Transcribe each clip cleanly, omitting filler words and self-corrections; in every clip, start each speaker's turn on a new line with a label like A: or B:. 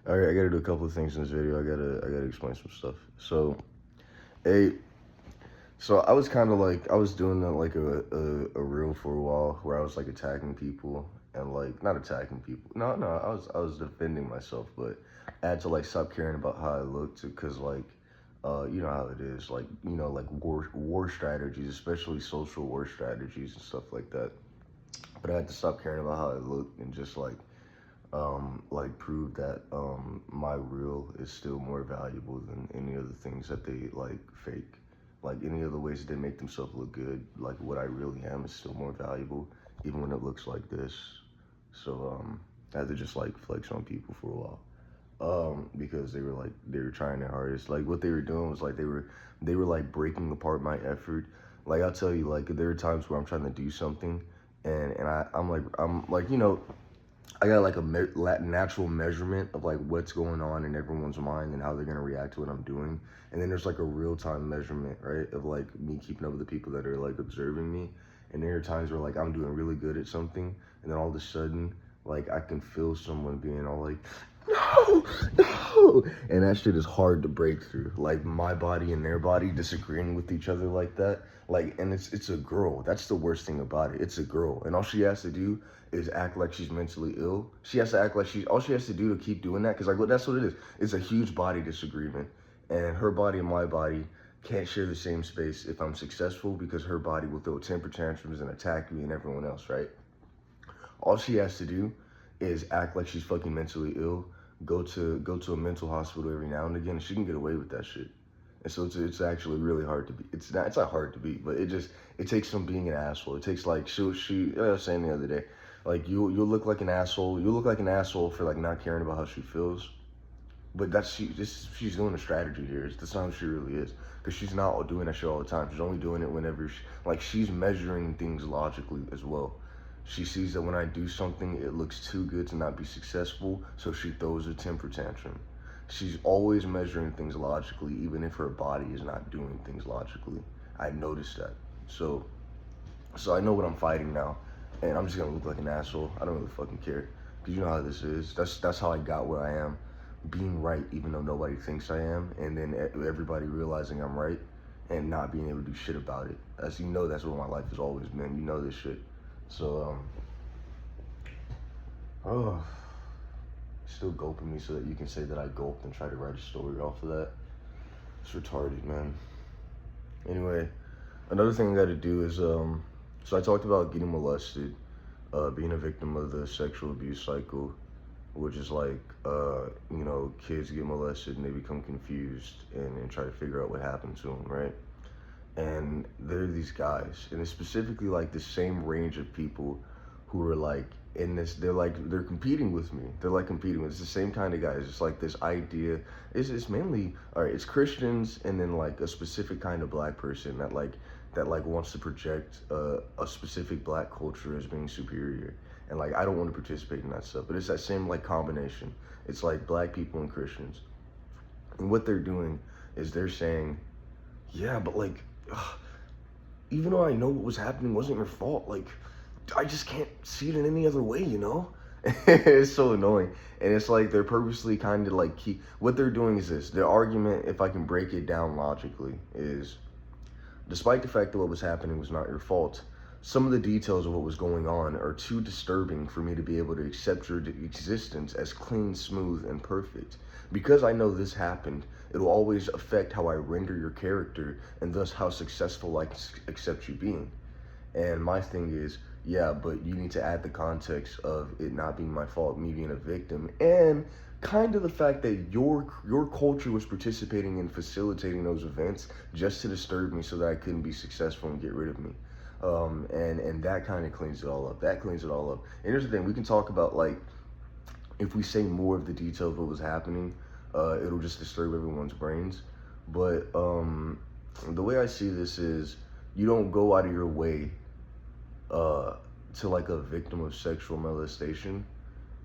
A: All right, I gotta do a couple of things in this video. I gotta explain some stuff. A so I was kind of like I was doing like a reel for a while where I was like attacking people and like not attacking people. No, I was defending myself, but I had to like stop caring about how I looked because like you know how it is, like like war strategies, especially social war strategies and stuff like that. But I had to stop caring about how I looked and just like prove that my real is still more valuable than any of the things that they like fake. Like any of the ways that they make themselves look good, like what I really am is still more valuable, even when it looks like this. I had to just like flex on people for a while. Because they were trying their hardest. Like what they were doing was like they were like breaking apart my effort. Like I'll tell you, like there are times where I'm trying to do something I'm like I got like natural measurement of like what's going on in everyone's mind and how they're gonna react to what I'm doing. And then there's like a real time measurement, right, of like me keeping up with the people that are like observing me. And there are times where like I'm doing really good at something, and then all of a sudden, like I can feel someone being all like, no, no, and that shit is hard to break through. Like my body and their body disagreeing with each other like that. Like, and it's a girl. That's the worst thing about it. It's a girl, and all she has to do is act like she's mentally ill. She has to act like all she has to do to keep doing that, because like that's what it is. It's a huge body disagreement, and her body and my body can't share the same space if I'm successful, because her body will throw temper tantrums and attack me and everyone else, right? All she has to do is act like she's fucking mentally ill, go to a mental hospital every now and again, and she can get away with that shit. And so it's actually really hard to be. It's not hard to be, but it takes some being an asshole. It takes like I was saying the other day, like you'll look like an asshole. You'll look like an asshole for like not caring about how she feels. But she's doing a strategy here. That's not who she really is, because she's not doing that shit all the time. She's only doing it whenever she's measuring things logically as well. She sees that when I do something, it looks too good to not be successful, so she throws a temper tantrum. She's always measuring things logically, even if her body is not doing things logically. I noticed that. So, so I know what I'm fighting now, and I'm just gonna look like an asshole. I don't really fucking care, because you know how this is. That's how I got where I am, being right even though nobody thinks I am, and then everybody realizing I'm right, and not being able to do shit about it. As you know, that's what my life has always been. You know this shit. So oh, still gulping me so that you can say that I gulped and try to write a story off of that. It's retarded, man. Anyway, another thing I got to do is so I talked about getting molested, being a victim of the sexual abuse cycle, which is like kids get molested and they become confused and try to figure out what happened to them, right? And there are these guys, and it's specifically like the same range of people who are like in this. They're competing with me. They're like competing with. It's the same kind of guys. It's like this idea. It's mainly all right. It's Christians, and then like a specific kind of black person that wants to project a specific black culture as being superior. And like I don't want to participate in that stuff. But it's that same like combination. It's like black people and Christians, and what they're doing is they're saying, yeah, but like, ugh, even though I know what was happening wasn't your fault, like, I just can't see it in any other way, you know? It's so annoying. And it's like they're purposely kind of like what they're doing is this. Their argument, if I can break it down logically, is despite the fact that what was happening was not your fault, some of the details of what was going on are too disturbing for me to be able to accept your existence as clean, smooth, and perfect. Because I know this happened, it will always affect how I render your character and thus how successful I accept you being. And my thing is, yeah, but you need to add the context of it not being my fault, me being a victim, and kind of the fact that your culture was participating in facilitating those events just to disturb me so that I couldn't be successful and get rid of me. And that kind of cleans it all up. That cleans it all up. And here's the thing: we can talk about like if we say more of the details of what was happening, it'll just disturb everyone's brains. But the way I see this is, you don't go out of your way to like a victim of sexual molestation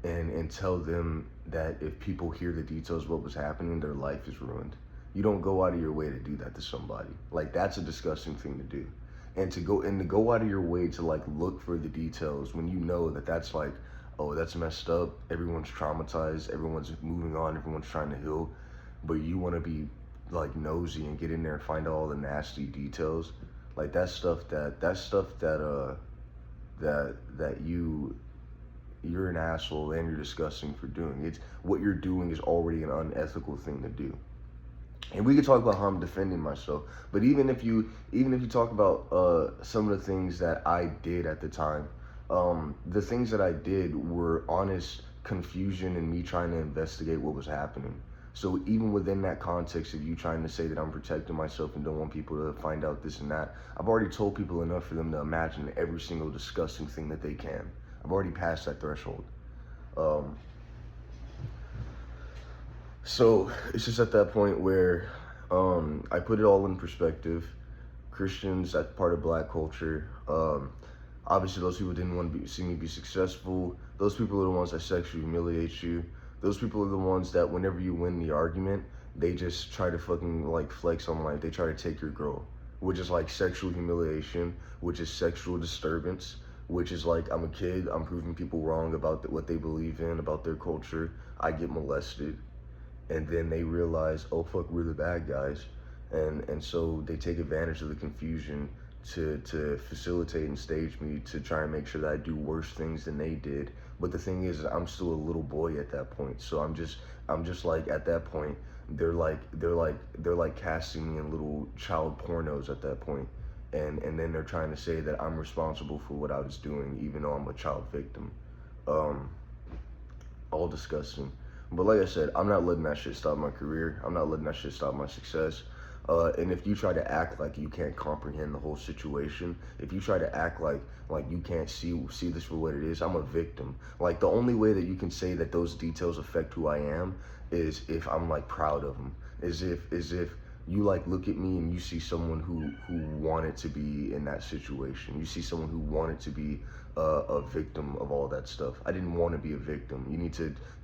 A: and tell them that if people hear the details of what was happening, their life is ruined. You don't go out of your way to do that to somebody. Like that's a disgusting thing to do. And to go out of your way to like look for the details when you know that that's like oh, that's messed up, everyone's traumatized, everyone's moving on, everyone's trying to heal, but you want to be like nosy and get in there and find all the nasty details. Like that you're an asshole and you're disgusting for doing. It's what you're doing is already an unethical thing to do. And we could talk about how I'm defending myself, but even if you talk about some of the things that I did at the time, the things that I did were honest confusion and me trying to investigate what was happening. So even within that context of you trying to say that I'm protecting myself and don't want people to find out this and that, I've already told people enough for them to imagine every single disgusting thing that they can. I've already passed that threshold. Um, so it's just at that point where I put it all in perspective. Christians, that's part of black culture. Obviously, those people didn't want to see me be successful. Those people are the ones that sexually humiliate you. Those people are the ones that whenever you win the argument, they just try to fucking like flex on life. They try to take your girl, which is like sexual humiliation, which is sexual disturbance, which is like I'm a kid, I'm proving people wrong about what they believe in, about their culture. I get molested, and then they realize, oh fuck, we're the bad guys, and so they take advantage of the confusion to facilitate and stage me to try and make sure that I do worse things than they did. But the thing is, I'm still a little boy at that point, so I'm just like at that point, they're like casting me in little child pornos at that point, and then they're trying to say that I'm responsible for what I was doing, even though I'm a child victim. All disgusting. But like I said, I'm not letting that shit stop my career. I'm not letting that shit stop my success. And if you try to act like you can't comprehend the whole situation, if you try to act like you can't see this for what it is, I'm a victim. Like the only way that you can say that those details affect who I am is if I'm like proud of them. Is if you like look at me and you see someone who wanted to be in that situation. You see someone who wanted to be a victim of all that stuff. I didn't want to be a victim.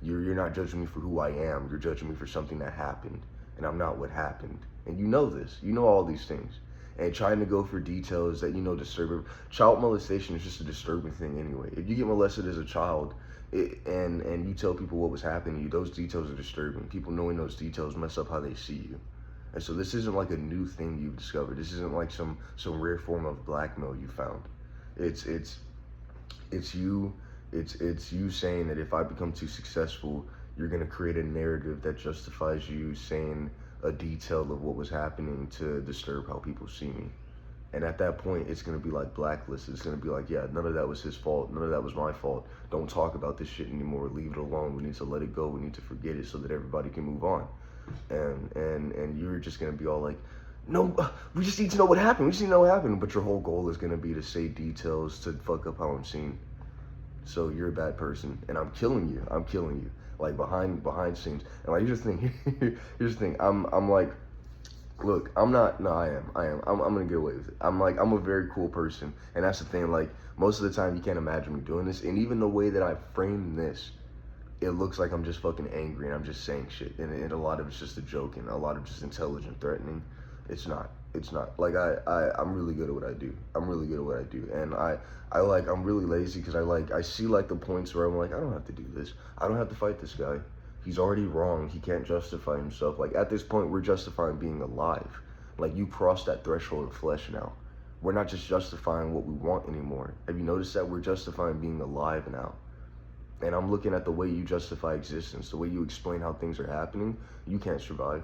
A: You're not judging me for who I am. You're judging me for something that happened, and I'm not what happened. And you know this. You know all these things. And trying to go for details that disturb. Child molestation is just a disturbing thing anyway. If you get molested as a child, and you tell people what was happening to you, those details are disturbing. People knowing those details mess up how they see you. And so this isn't like a new thing you've discovered. This isn't like some rare form of blackmail you found. It's you saying that if I become too successful, you're gonna create a narrative that justifies you saying a detail of what was happening to disturb how people see me. And at that point, it's gonna be like blacklisted. It's gonna be like, yeah, none of that was his fault. None of that was my fault. Don't talk about this shit anymore. Leave it alone. We need to let it go. We need to forget it so that everybody can move on. And you're just gonna be all like, no, we just need to know what happened. We just need to know what happened. But your whole goal is gonna be to say details to fuck up how I'm seen. So you're a bad person, and I'm killing you. I'm killing you, like behind scenes. And like, here's the thing. Here's the thing. I'm like, look, I'm not. No, I am. I'm gonna get away with it. I'm a very cool person, and that's the thing. Like most of the time, you can't imagine me doing this. And even the way that I frame this, it looks like I'm just fucking angry and I'm just saying shit. And a lot of it's just a joke and a lot of just intelligent threatening. It's not. Like I'm really good at what I do. I'm really good at what I do. And I'm really lazy because I see like the points where I'm like, I don't have to do this. I don't have to fight this guy. He's already wrong. He can't justify himself. Like at this point, we're justifying being alive. Like you crossed that threshold of flesh now. We're not just justifying what we want anymore. Have you noticed that we're justifying being alive now? And I'm looking at the way you justify existence, the way you explain how things are happening. You can't survive.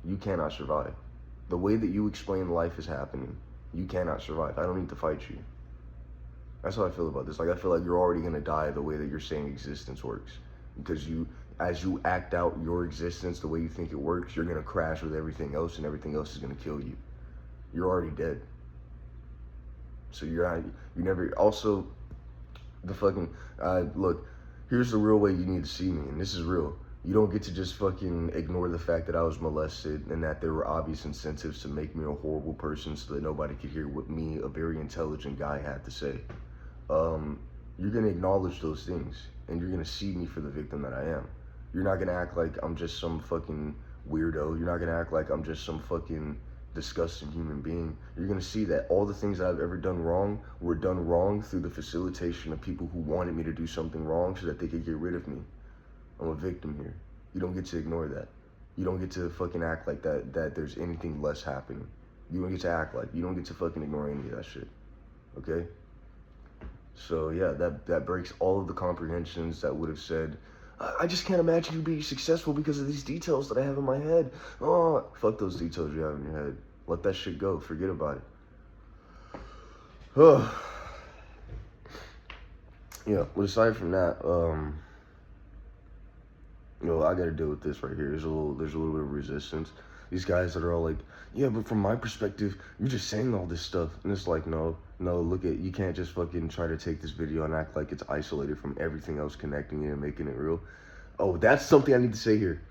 A: You cannot survive. The way that you explain life is happening, you cannot survive. I don't need to fight you. That's how I feel about this. Like I feel like you're already gonna die the way that you're saying existence works. Because as you act out your existence the way you think it works, you're gonna crash with everything else and everything else is gonna kill you. You're already dead. So also, the fucking, look, here's the real way you need to see me, and this is real. You don't get to just fucking ignore the fact that I was molested and that there were obvious incentives to make me a horrible person so that nobody could hear what me, a very intelligent guy, had to say. You're gonna acknowledge those things and you're gonna see me for the victim that I am. You're not gonna act like I'm just some fucking weirdo. You're not gonna act like I'm just some fucking disgusting human being, you're going to see that all the things that I've ever done wrong were done wrong through the facilitation of people who wanted me to do something wrong so that they could get rid of me. I'm a victim here. You don't get to ignore that. You don't get to fucking act like that there's anything less happening. You don't get to act like, you don't get to fucking ignore any of that shit. Okay? So yeah, that breaks all of the comprehensions that would have said, I just can't imagine you being successful because of these details that I have in my head. Oh, fuck those details you have in your head. Let that shit go. Forget about it. Oh. Yeah, but aside from that, I gotta deal with this right here. There's a little bit of resistance. These guys that are all like, yeah, but from my perspective, you're just saying all this stuff. And it's like, no, look you can't just fucking try to take this video and act like it's isolated from everything else connecting it and making it real. Oh, that's something I need to say here.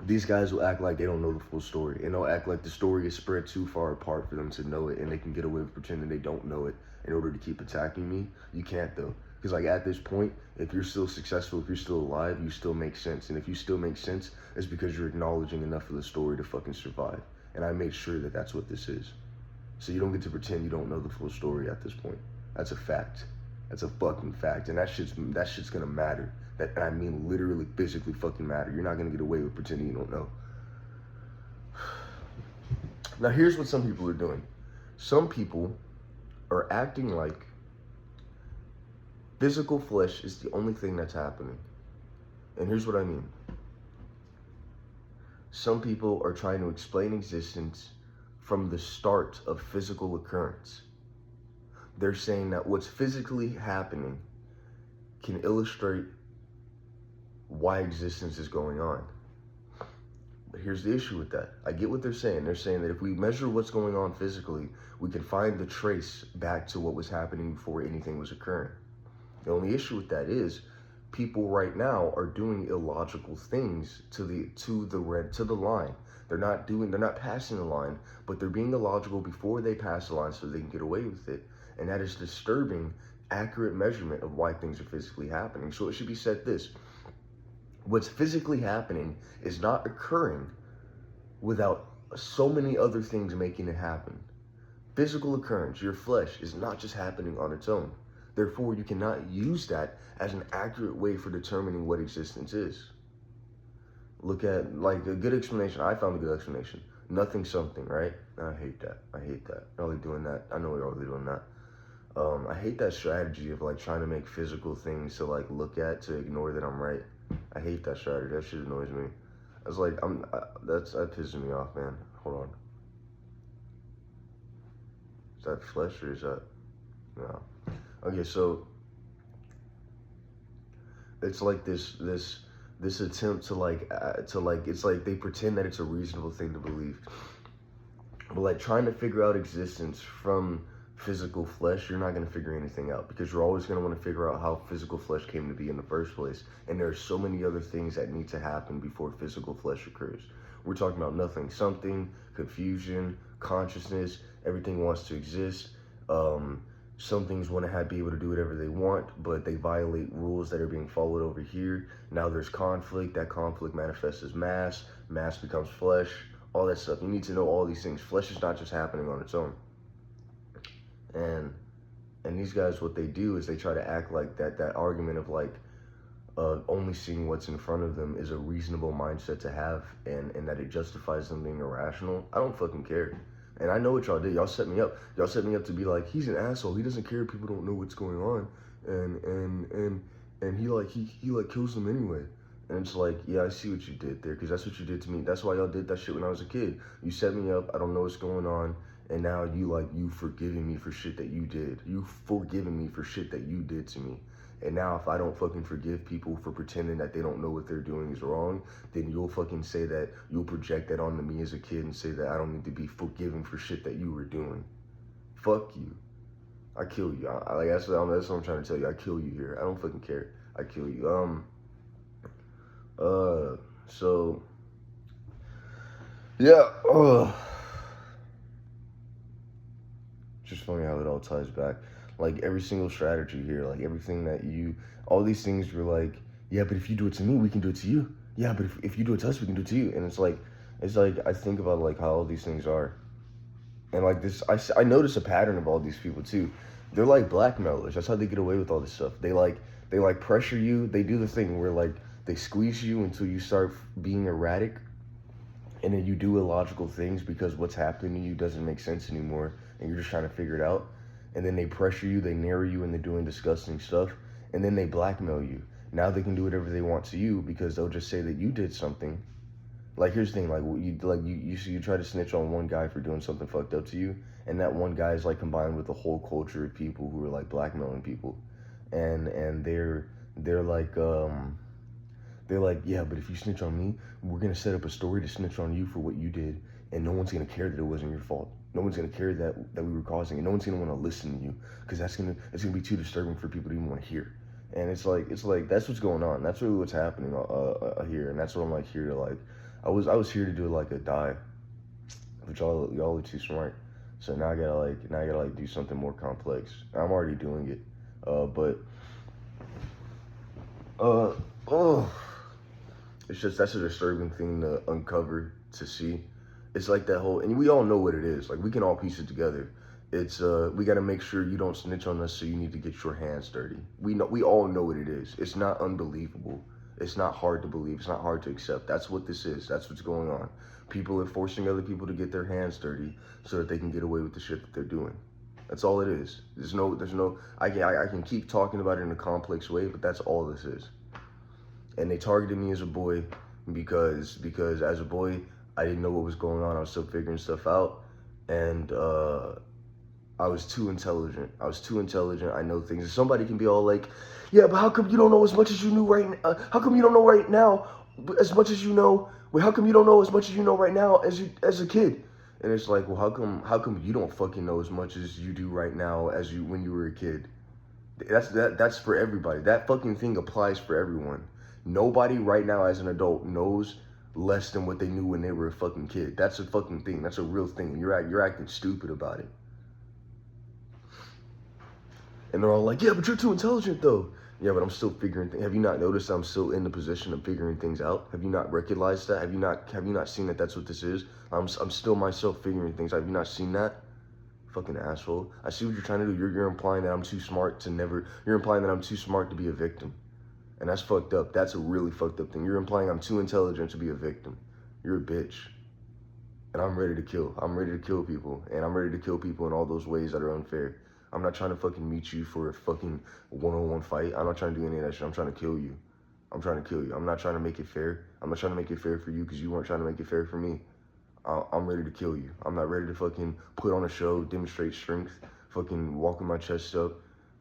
A: These guys will act like they don't know the full story. And they'll act like the story is spread too far apart for them to know it. And they can get away with pretending they don't know it in order to keep attacking me. You can't, though. Because, like, at this point, if you're still successful, if you're still alive, you still make sense. And if you still make sense, it's because you're acknowledging enough of the story to fucking survive. And I made sure that that's what this is. So you don't get to pretend you don't know the full story at this point. That's a fact. That's a fucking fact. And that shit's gonna matter. That, I mean, literally, physically fucking matter. You're not gonna get away with pretending you don't know. Now, here's what some people are doing. Some people are acting like physical flesh is the only thing that's happening. And here's what I mean. Some people are trying to explain existence from the start of physical occurrence. They're saying that what's physically happening can illustrate why existence is going on. But here's the issue with that. I get what they're saying. They're saying that if we measure what's going on physically, we can find the trace back to what was happening before anything was occurring. The only issue with that is people right now are doing illogical things to the line. They're not passing the line, but they're being illogical before they pass the line so they can get away with it. And that is disturbing accurate measurement of why things are physically happening. So it should be said this: what's physically happening is not occurring without so many other things making it happen. Physical occurrence, your flesh, is not just happening on its own. Therefore, you cannot use that as an accurate way for determining what existence is. Look at, like, a good explanation. I found a good explanation. Nothing something, right? I hate that. They're only doing that. I know they're only doing that. I hate that strategy of, like, trying to make physical things to, like, look at to ignore that I'm right. I hate that strategy. That shit annoys me. I was like, that pisses me off, man. Hold on. Is that flesh or is that, no. Okay, so it's like this attempt to it's like they pretend that it's a reasonable thing to believe. But like trying to figure out existence from physical flesh, you're not going to figure anything out because you're always going to want to figure out how physical flesh came to be in the first place. And there are so many other things that need to happen before physical flesh occurs. We're talking about nothing, something, confusion, consciousness, everything wants to exist. Some things want to be able to do whatever they want, but they violate rules that are being followed over here. Now there's conflict. That conflict manifests as mass. Mass becomes flesh. All that stuff. You need to know all these things. Flesh is not just happening on its own. And these guys, what they do is they try to act like that argument of like only seeing what's in front of them is a reasonable mindset to have, and that it justifies them being irrational. I don't fucking care. And I know what y'all did. Y'all set me up. Y'all set me up to be like, he's an asshole. He doesn't care if people don't know what's going on. And he kills them anyway. And it's like, yeah, I see what you did there, because that's what you did to me. That's why y'all did that shit when I was a kid. You set me up. I don't know what's going on. And now you forgiving me for shit that you did. You forgiving me for shit that you did to me. And now if I don't fucking forgive people for pretending that they don't know what they're doing is wrong, then you'll fucking say that, you'll project that onto me as a kid and say that I don't need to be forgiven for shit that you were doing. Fuck you. I kill you. That's what I'm trying to tell you. I kill you here. I don't fucking care. I kill you. So, yeah, just funny how it all ties back. Like, every single strategy here, like, everything that all these things were like, yeah, but if you do it to me, we can do it to you. Yeah, but if you do it to us, we can do it to you. And it's like, It's like I think about like how all these things are, and like this, I notice a pattern of all these people too. They're like blackmailers. That's how they get away with all this stuff. They like pressure you. They do the thing where like they squeeze you until you start being erratic, and then you do illogical things because what's happening to you doesn't make sense anymore, and you're just trying to figure it out. And then they pressure you, they narrow you into doing disgusting stuff, and then they blackmail you. Now they can do whatever they want to you because they'll just say that you did something. Like here's the thing, you try to snitch on one guy for doing something fucked up to you, and that one guy is like combined with a whole culture of people who are like blackmailing people, and they're like they're like, yeah, but if you snitch on me, we're gonna set up a story to snitch on you for what you did, and no one's gonna care that it wasn't your fault. No one's gonna care that we were causing it. No one's gonna want to listen to you because it's gonna be too disturbing for people to even want to hear. And it's like that's what's going on. That's really what's happening here, and that's what I'm like here to like. I was here to do like a die, but y'all are too smart. So now I gotta do something more complex. I'm already doing it, but oh. It's just that's a disturbing thing to uncover, to see. It's like that whole, and we all know what it is. Like we can all piece it together. It's we got to make sure you don't snitch on us, so you need to get your hands dirty. We all know what it is. It's not unbelievable. It's not hard to believe. It's not hard to accept. That's what this is. That's what's going on. People are forcing other people to get their hands dirty so that they can get away with the shit that they're doing. That's all it is. There's no. I can keep talking about it in a complex way, but that's all this is. And they targeted me as a boy because as a boy I didn't know what was going on. I was still figuring stuff out, and I was too intelligent. I know things. And somebody can be all like, yeah, but how come you don't know as much as you knew right now? How come you don't know right now as much as you know? Wait, how come you don't know as much as you know right now as a kid? And it's like, well, how come you don't fucking know as much as you do right now as you when you were a kid? That's for everybody. That fucking thing applies for everyone. Nobody right now as an adult knows less than what they knew when they were a fucking kid. That's a fucking thing. That's a real thing. And you're acting stupid about it. And they're all like, yeah, but you're too intelligent though. Yeah, but I'm still figuring things. Have you not noticed I'm still in the position of figuring things out? Have you not recognized that? Have you not seen that that's what this is? I'm still myself figuring things out. Have you not seen that? Fucking asshole. I see what you're trying to do. You're implying that I'm too smart to never. You're implying that I'm too smart to be a victim. And that's fucked up. That's a really fucked up thing. You're implying I'm too intelligent to be a victim. You're a bitch. And I'm ready to kill. I'm ready to kill people. And I'm ready to kill people in all those ways that are unfair. I'm not trying to fucking meet you for a fucking one-on-one fight. I'm not trying to do any of that shit. I'm trying to kill you. I'm trying to kill you. I'm not trying to make it fair. I'm not trying to make it fair for you because you weren't trying to make it fair for me. I'm ready to kill you. I'm not ready to fucking put on a show, demonstrate strength, fucking walk with my chest up,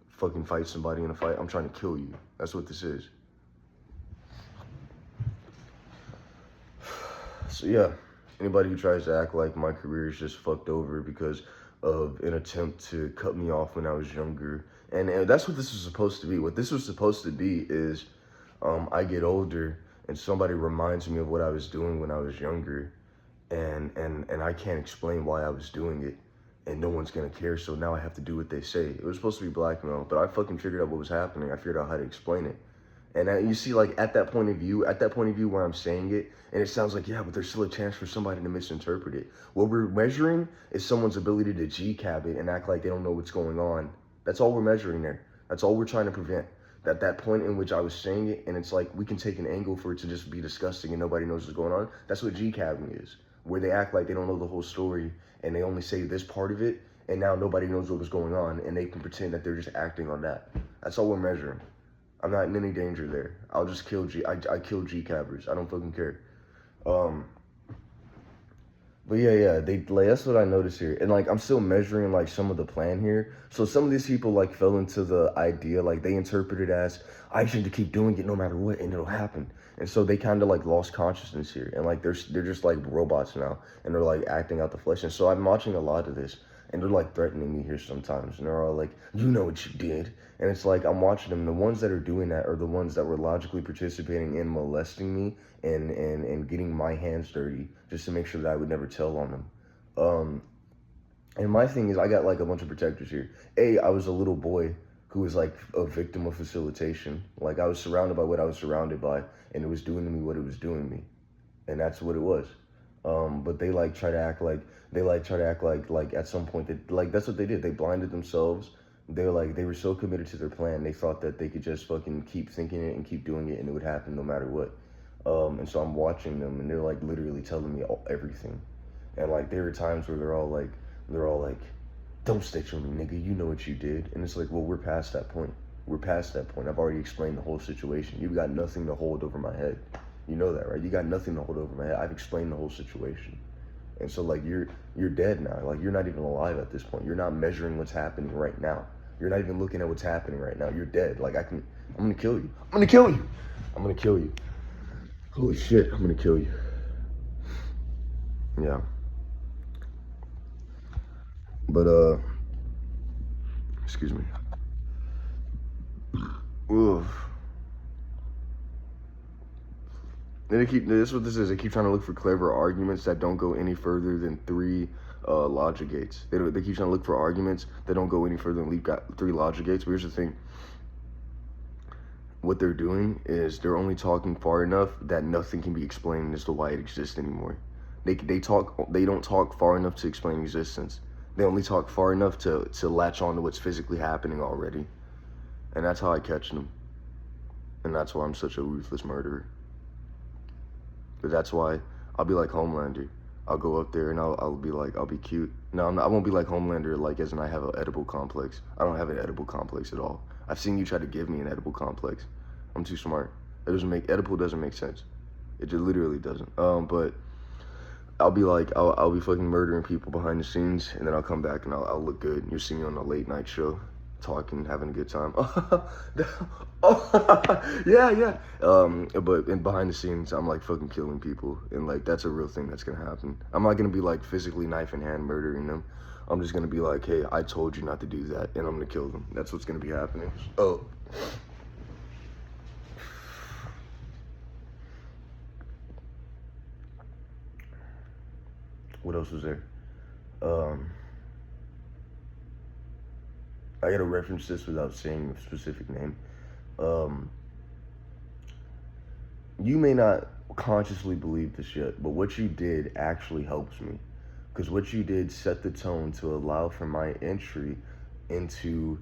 A: fucking fight somebody in a fight. I'm trying to kill you. That's what this is. So yeah, anybody who tries to act like my career is just fucked over because of an attempt to cut me off when I was younger, and that's what this was supposed to be. What this was supposed to be is I get older and somebody reminds me of what I was doing when I was younger, and I can't explain why I was doing it, and no one's gonna care, so now I have to do what they say. It was supposed to be blackmail, but I fucking figured out what was happening. I figured out how to explain it. And you see, like, at that point of view where I'm saying it, and it sounds like, yeah, but there's still a chance for somebody to misinterpret it. What we're measuring is someone's ability to G-cab it and act like they don't know what's going on. That's all we're measuring there. That's all we're trying to prevent. That point in which I was saying it, and it's like, we can take an angle for it to just be disgusting and nobody knows what's going on. That's what G-cabbing is, where they act like they don't know the whole story, and they only say this part of it, and now nobody knows what was going on, and they can pretend that they're just acting on that. That's all we're measuring. I'm not in any danger there. I'll just kill I kill G-cabbers. I don't fucking care. But yeah, that's what I noticed here. And like, I'm still measuring like some of the plan here. So some of these people like fell into the idea, like they interpret it as, I just need to keep doing it no matter what and it'll happen. And so they kind of like lost consciousness here. And like, they're just like robots now. And they're like acting out the flesh. And so I'm watching a lot of this. And they're like threatening me here sometimes. And they're all like, you know what you did. And it's like, I'm watching them. The ones that are doing that are the ones that were logically participating in molesting me and getting my hands dirty just to make sure that I would never tell on them. And my thing is, I got like a bunch of protectors here. I was a little boy who was like a victim of facilitation. Like I was surrounded by what I was surrounded by, and it was doing to me what it was doing to me. And that's what it was. But they like try to act like like at some point that like that's what they did. They blinded themselves. They were so committed to their plan. They thought that they could just fucking keep thinking it and keep doing it, and it would happen no matter what. And so I'm watching them, and they're like literally telling me everything. And like there are times where they're all like, "Don't stitch on me, nigga. You know what you did." And it's like, well, we're past that point. We're past that point. I've already explained the whole situation. You've got nothing to hold over my head. You know that, right? You got nothing to hold over my head. I've explained the whole situation. And so like you're dead now. Like you're not even alive at this point. You're not measuring what's happening right now. You're not even looking at what's happening right now. You're dead. Like I'm gonna kill you. I'm gonna kill you. I'm gonna kill you. Holy shit, I'm gonna kill you. Yeah. But excuse me. Oof. Then this is what this is. They keep trying to look for clever arguments that don't go any further than three logic gates. They keep trying to look for arguments that don't go any further than three logic gates. But here's the thing. What they're doing is they're only talking far enough that nothing can be explained as to why it exists anymore. They don't talk far enough to explain existence. They only talk far enough to latch on to what's physically happening already. And that's how I catch them. And that's why I'm such a ruthless murderer. But that's why I'll be like Homelander. I'll go up there and I'll be like, I'll be cute. No, I won't be like Homelander, like as in I have an edible complex. I don't have an edible complex at all. I've seen you try to give me an edible complex. I'm too smart. Edible doesn't make sense. It just literally doesn't. But I'll be like, I'll be fucking murdering people behind the scenes, and then I'll come back and I'll look good. You'll see me on a late night show, talking, having a good time. Yeah, yeah. But behind the scenes, I'm like fucking killing people, and like that's a real thing that's gonna happen. I'm not gonna be like physically knife in hand murdering them. I'm just gonna be like, hey, I told you not to do that, and I'm gonna kill them. That's what's gonna be happening. Oh. What else was there? I gotta reference this without saying a specific name. You may not consciously believe this yet, but what you did actually helps me. Because what you did set the tone to allow for my entry into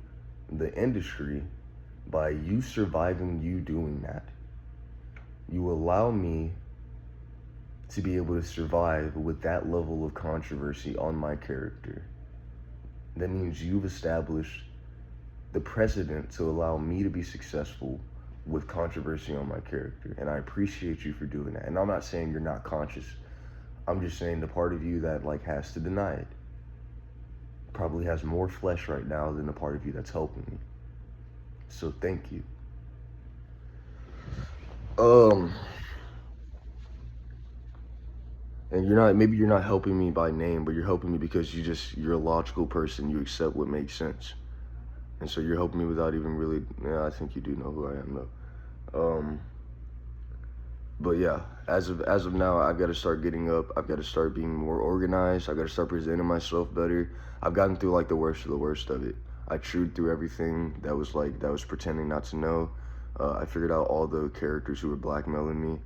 A: the industry by you surviving you doing that. You allow me to be able to survive with that level of controversy on my character. That means you've established the precedent to allow me to be successful with controversy on my character. And I appreciate you for doing that. And I'm not saying you're not conscious. I'm just saying the part of you that like has to deny it probably has more flesh right now than the part of you that's helping me. So thank you. And maybe you're not helping me by name, but you're helping me because you're a logical person. You accept what makes sense. And so you're helping me without even really, yeah, I think you do know who I am though. But yeah, as of now, I've got to start getting up. I've got to start being more organized. I've got to start presenting myself better. I've gotten through like the worst of it. I chewed through everything that was pretending not to know. I figured out all the characters who were blackmailing me.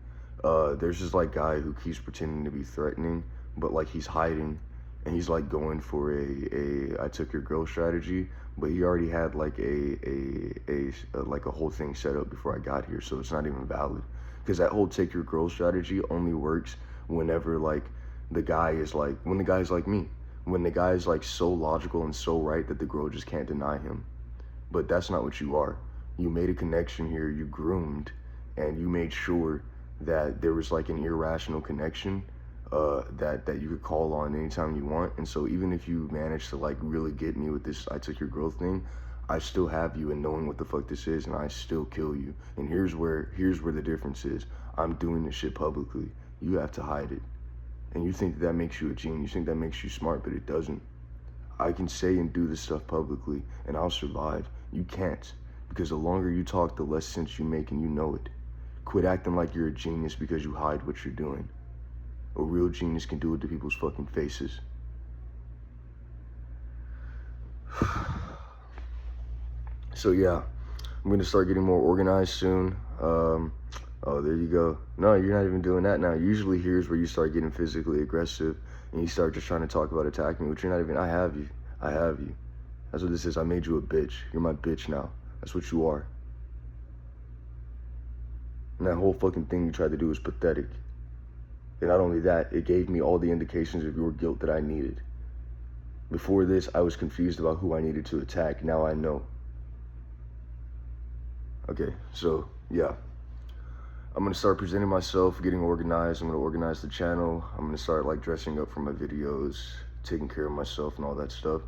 A: There's this like guy who keeps pretending to be threatening, but like he's hiding, and he's like going for a I took your girl strategy, but he already had like a whole thing set up before I got here, so it's not even valid. Because that whole take your girl strategy only works whenever like when the guy is like me, when the guy is like so logical and so right that the girl just can't deny him. But that's not what you are. You made a connection here, you groomed, and you made sure that there was like an irrational connection that you could call on anytime you want. And so even if you manage to like really get me with this I took your girl thing, I still have you in knowing what the fuck this is, and I still kill you. And here's where the difference is. I'm doing this shit publicly. You have to hide it. And you think that makes you a genius. You think that makes you smart, but it doesn't. I can say and do this stuff publicly, and I'll survive. You can't. Because the longer you talk, the less sense you make, and you know it. Quit acting like you're a genius because you hide what you're doing. A real genius can do it to people's fucking faces. So yeah, I'm gonna start getting more organized soon. Oh, there you go. No, you're not even doing that now. Usually here's where you start getting physically aggressive and you start just trying to talk about attacking me, which you're not even. I have you. I have you. That's what this is. I made you a bitch. You're my bitch now. That's what you are. And that whole fucking thing you tried to do was pathetic. And not only that, it gave me all the indications of your guilt that I needed. Before this, I was confused about who I needed to attack. Now I know. Okay, so, yeah. I'm gonna start presenting myself, getting organized. I'm gonna organize the channel. I'm gonna start, like, dressing up for my videos, taking care of myself and all that stuff.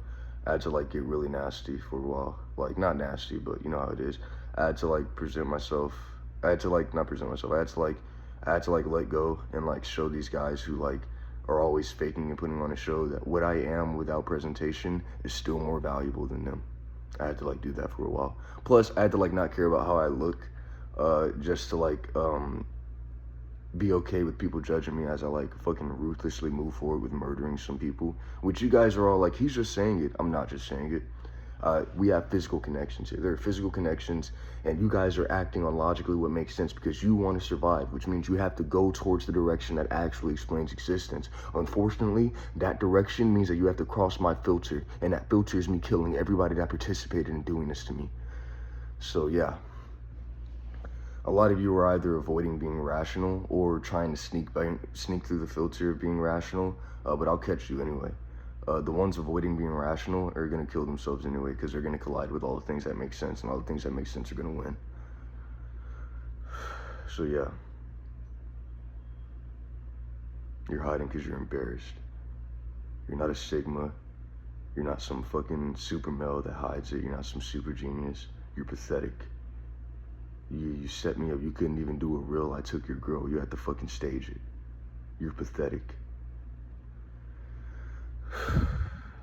A: I had to, like, get really nasty for a while. Like, not nasty, but you know how it is. I had to, like, present myself. I had to, like, not present myself. I had to, like, let go and, like, show these guys who, like, are always faking and putting on a show that what I am without presentation is still more valuable than them. I had to, like, do that for a while. Plus, I had to, like, not care about how I look, just to, like, be okay with people judging me as I, like, fucking ruthlessly move forward with murdering some people. Which you guys are all like, he's just saying it. I'm not just saying it. We have physical connections here. There are physical connections, and you guys are acting on logically what makes sense because you want to survive, which means you have to go towards the direction that actually explains existence. Unfortunately, that direction means that you have to cross my filter, and that filter is me killing everybody that participated in doing this to me. So, yeah. A lot of you are either avoiding being rational or trying to sneak through the filter of being rational, but I'll catch you anyway. The ones avoiding being rational are going to kill themselves anyway because they're going to collide with all the things that make sense, and all the things that make sense are going to win. So yeah. You're hiding because you're embarrassed. You're not a Sigma. You're not some fucking super male that hides it. You're not some super genius. You're pathetic. You set me up. You couldn't even do a reel. I took your girl. You had to fucking stage it. You're pathetic.